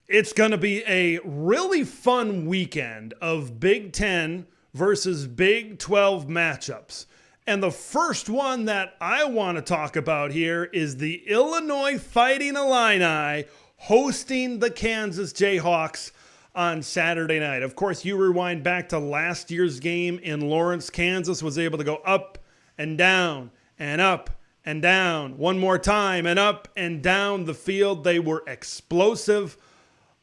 It's going to be a really fun weekend of Big Ten versus Big 12 matchups. And the first one that I want to talk about here is the Illinois Fighting Illini hosting the Kansas Jayhawks on Saturday night. Of course, you rewind back to last year's game in Lawrence, Kansas was able to go up and down and up and down one more time and up and down the field. They were explosive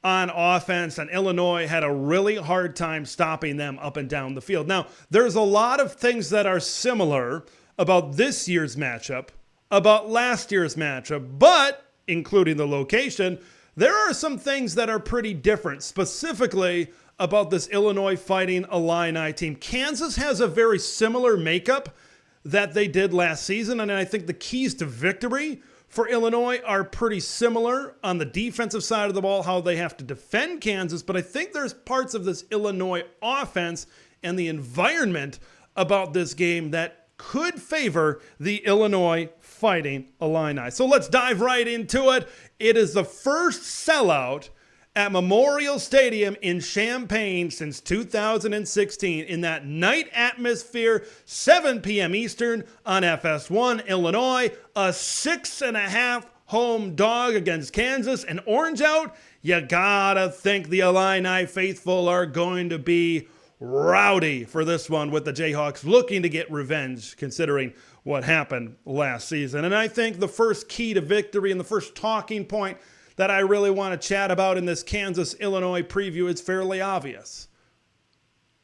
on offense, and Illinois had a really hard time stopping them up and down the field. Now, there's a lot of things that are similar about this year's matchup, about last year's matchup, but including the location, there are some things that are pretty different, specifically about this Illinois Fighting Illini team. Kansas has a very similar makeup that they did last season, and I think the keys to victory for Illinois are pretty similar on the defensive side of the ball, how they have to defend Kansas. But I think there's parts of this Illinois offense and the environment about this game that could favor the Illinois Fighting Illini. So let's dive right into it. It is the first sellout at Memorial Stadium in Champaign since 2016 in that night atmosphere, 7 p.m. Eastern on FS1. Illinois, a 6.5 home dog against Kansas. And orange out, you gotta think the Illini faithful are going to be rowdy for this one, with the Jayhawks looking to get revenge considering what happened last season. And I think the first key to victory and the first talking point that I really want to chat about in this Kansas-Illinois preview is fairly obvious.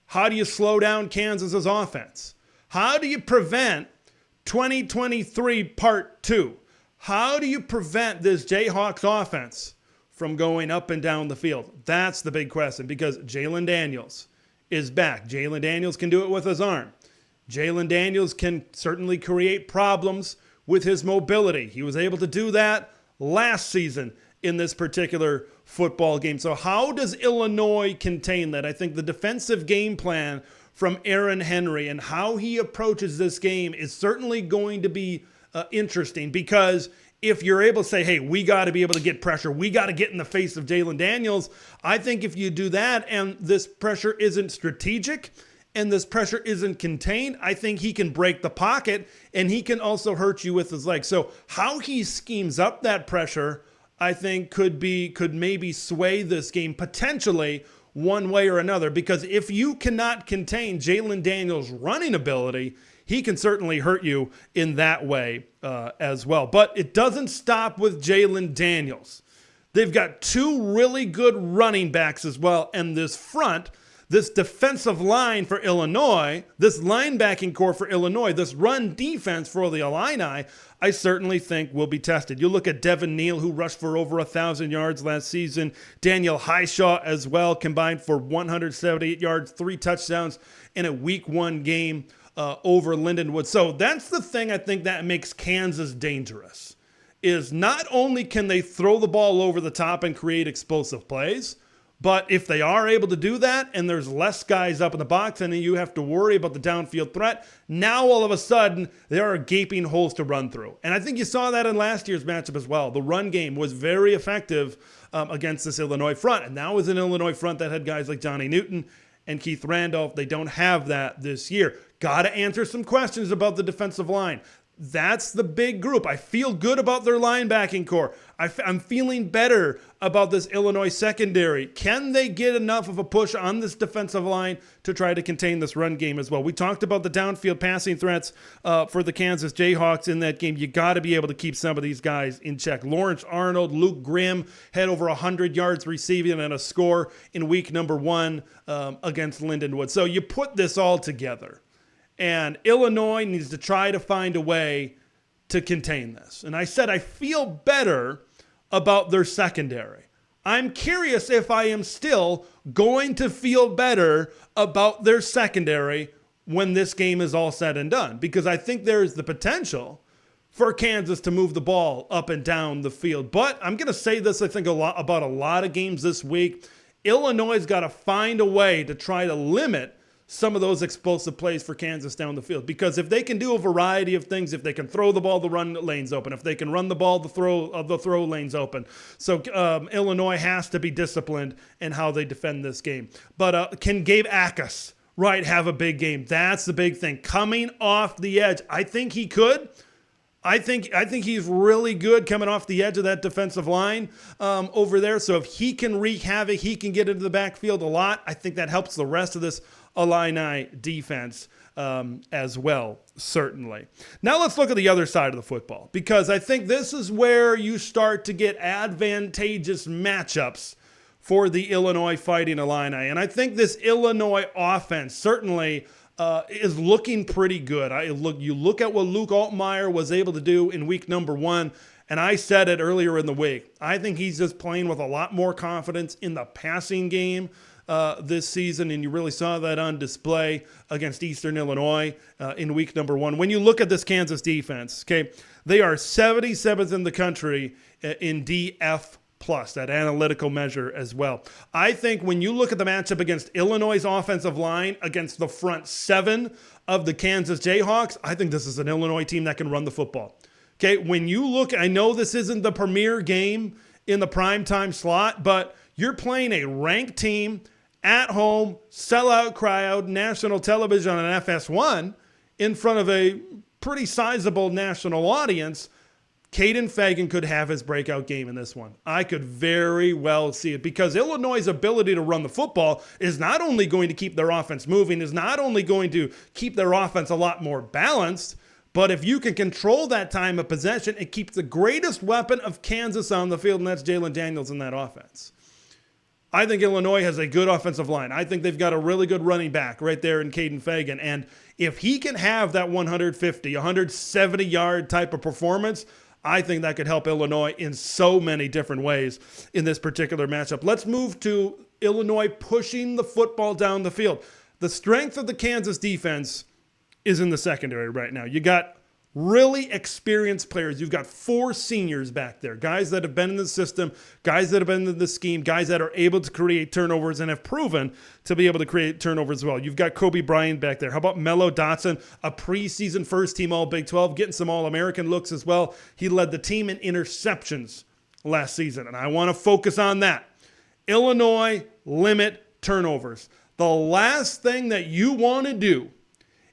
How do you slow down Kansas's offense? How do you prevent 2023 Part 2? How do you prevent this Jayhawks offense from going up and down the field? That's the big question, because Jalen Daniels is back. Jalen Daniels can do it with his arm. Jalen Daniels can certainly create problems with his mobility. He was able to do that last season in this particular football game. So how does Illinois contain that? I think the defensive game plan from Aaron Henry and how he approaches this game is certainly going to be interesting, because if you're able to say, hey, we got to be able to get pressure, we got to get in the face of Jalen Daniels, I think if you do that and this pressure isn't strategic and this pressure isn't contained, I think he can break the pocket and he can also hurt you with his legs. So how he schemes up that pressure, I think could maybe sway this game potentially one way or another, because if you cannot contain Jalen Daniels' running ability, he can certainly hurt you in that way as well. But it doesn't stop with Jalen Daniels. They've got two really good running backs as well, and this front, this defensive line for Illinois, this linebacking core for Illinois, this run defense for the Illini, I certainly think will be tested. You look at Devin Neal, who rushed for over 1,000 yards last season. Daniel Highshaw as well, combined for 178 yards, 3 touchdowns in a Week 1 game over Lindenwood. So that's the thing I think that makes Kansas dangerous, is not only can they throw the ball over the top and create explosive plays, but if they are able to do that and there's less guys up in the box and then you have to worry about the downfield threat, now all of a sudden there are gaping holes to run through. And I think you saw that in last year's matchup as well. The run game was very effective against this Illinois front. And that was an Illinois front that had guys like Johnny Newton and Keith Randolph. They don't have that this year. Got to answer some questions about the defensive line. That's the big group. I feel good about their linebacking core. I'm feeling better about this Illinois secondary. Can they get enough of a push on this defensive line to try to contain this run game as well? We talked about the downfield passing threats for the Kansas Jayhawks in that game. You got to be able to keep some of these guys in check. Lawrence Arnold, Luke Grimm had over 100 yards receiving and a score in week number 1 against Lindenwood. So you put this all together, and Illinois needs to try to find a way to contain this. And I said I feel better about their secondary. I'm curious if I am still going to feel better about their secondary when this game is all said and done, because I think there's the potential for Kansas to move the ball up and down the field. But I'm going to say this, I think, about a lot of games this week. Illinois has got to find a way to try to limit some of those explosive plays for Kansas down the field. Because if they can do a variety of things, if they can throw the ball, the run lanes open. If they can run the ball, the throw lanes open. So Illinois has to be disciplined in how they defend this game. But can Gabe Akers, right, have a big game? That's the big thing. Coming off the edge, I think he could. I think he's really good coming off the edge of that defensive line over there. So if he can wreak havoc, he can get into the backfield a lot. I think that helps the rest of this Illini defense as well, certainly. Now let's look at the other side of the football, because I think this is where you start to get advantageous matchups for the Illinois Fighting Illini. And I think this Illinois offense certainly is looking pretty good. You look at what Luke Altmyer was able to do in week number 1, and I said it earlier in the week. I think he's just playing with a lot more confidence in the passing game this season, and you really saw that on display against Eastern Illinois in week number 1. When you look at this Kansas defense, okay, they are 77th in the country in DF+, that analytical measure as well. I think when you look at the matchup against Illinois' offensive line against the front 7 of the Kansas Jayhawks, I think this is an Illinois team that can run the football. Okay, when you look, I know this isn't the premier game in the primetime slot, but you're playing a ranked team at home, sellout crowd, national television on FS1 in front of a pretty sizable national audience. Caden Fagan could have his breakout game in this one. I could very well see it, because Illinois' ability to run the football is not only going to keep their offense moving, is not only going to keep their offense a lot more balanced, but if you can control that time of possession and keep the greatest weapon of Kansas on the field, and that's Jalen Daniels in that offense. I think Illinois has a good offensive line. I think they've got a really good running back right there in Caden Fagan. And if he can have that 150, 170-yard type of performance, I think that could help Illinois in so many different ways in this particular matchup. Let's move to Illinois pushing the football down the field. The strength of the Kansas defense is in the secondary right now. You got really experienced players. You've got 4 seniors back there, guys that have been in the system, guys that have been in the scheme, guys that are able to create turnovers and have proven to be able to create turnovers as well. You've got Kobe Bryant back there. How about Mello Dotson, a preseason first-team All-Big 12, getting some All-American looks as well. He led the team in interceptions last season, and I want to focus on that. Illinois limit turnovers. The last thing that you want to do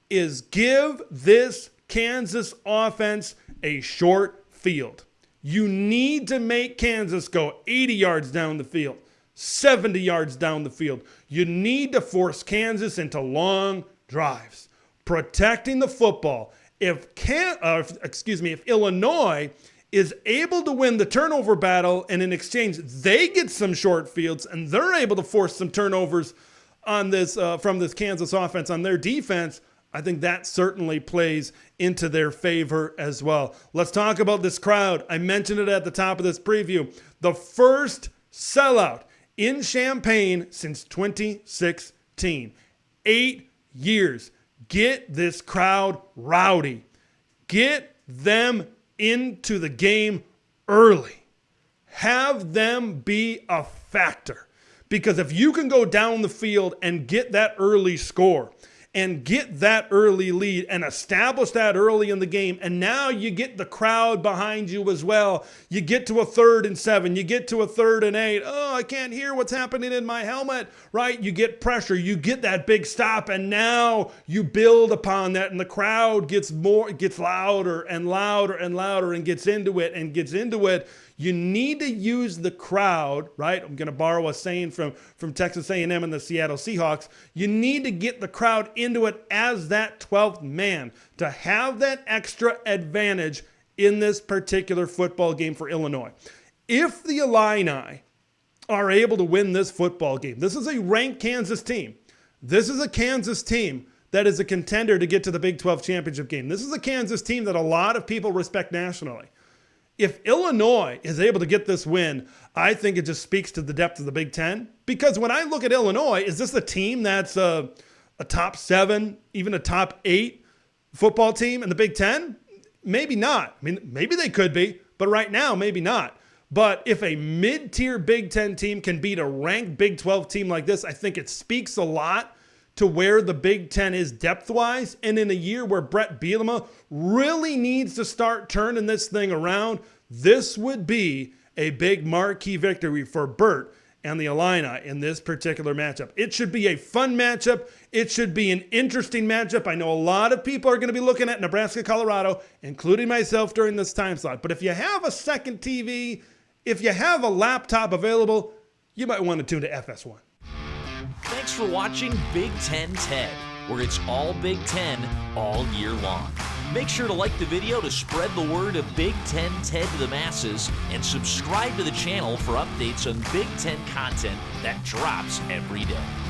is give this Kansas offense a short field. You need to make Kansas go 80 yards down the field, 70 yards down the field. You need to force Kansas into long drives, protecting the football. If Illinois is able to win the turnover battle, and in exchange they get some short fields and they're able to force some turnovers on this from this Kansas offense on their defense, I think that certainly plays into their favor as well. Let's talk about this crowd. I mentioned it at the top of this preview. The first sellout in Champaign since 2016. 8 years. Get this crowd rowdy. Get them into the game early. Have them be a factor. Because if you can go down the field and get that early score, and get that early lead and establish that early in the game, and now you get the crowd behind you as well. You get to a 3rd and 7. You get to a 3rd and 8. Oh, I can't hear what's happening in my helmet, right? You get pressure. You get that big stop, and now you build upon that, and the crowd gets louder and louder and louder and gets into it. You need to use the crowd, right? I'm going to borrow a saying from Texas A&M and the Seattle Seahawks. You need to get the crowd into it as that 12th man to have that extra advantage in this particular football game for Illinois. If the Illini are able to win this football game, this is a ranked Kansas team. This is a Kansas team that is a contender to get to the Big 12 championship game. This is a Kansas team that a lot of people respect nationally. If Illinois is able to get this win, I think it just speaks to the depth of the Big Ten. Because when I look at Illinois, is this a team that's a top 7, even a top 8 football team in the Big Ten? Maybe not. I mean, maybe they could be, but right now, maybe not. But if a mid-tier Big Ten team can beat a ranked Big 12 team like this, I think it speaks a lot to where the Big Ten is depth-wise, and in a year where Bret Bielema really needs to start turning this thing around, this would be a big marquee victory for Bert and the Illini in this particular matchup. It should be a fun matchup. It should be an interesting matchup. I know a lot of people are going to be looking at Nebraska, Colorado, including myself during this time slot. But if you have a second TV, if you have a laptop available, you might want to tune to FS1. Thanks for watching Big Ten Ted, where it's all Big Ten all year long. Make sure to like the video to spread the word of Big Ten Ted to the masses, and subscribe to the channel for updates on Big Ten content that drops every day.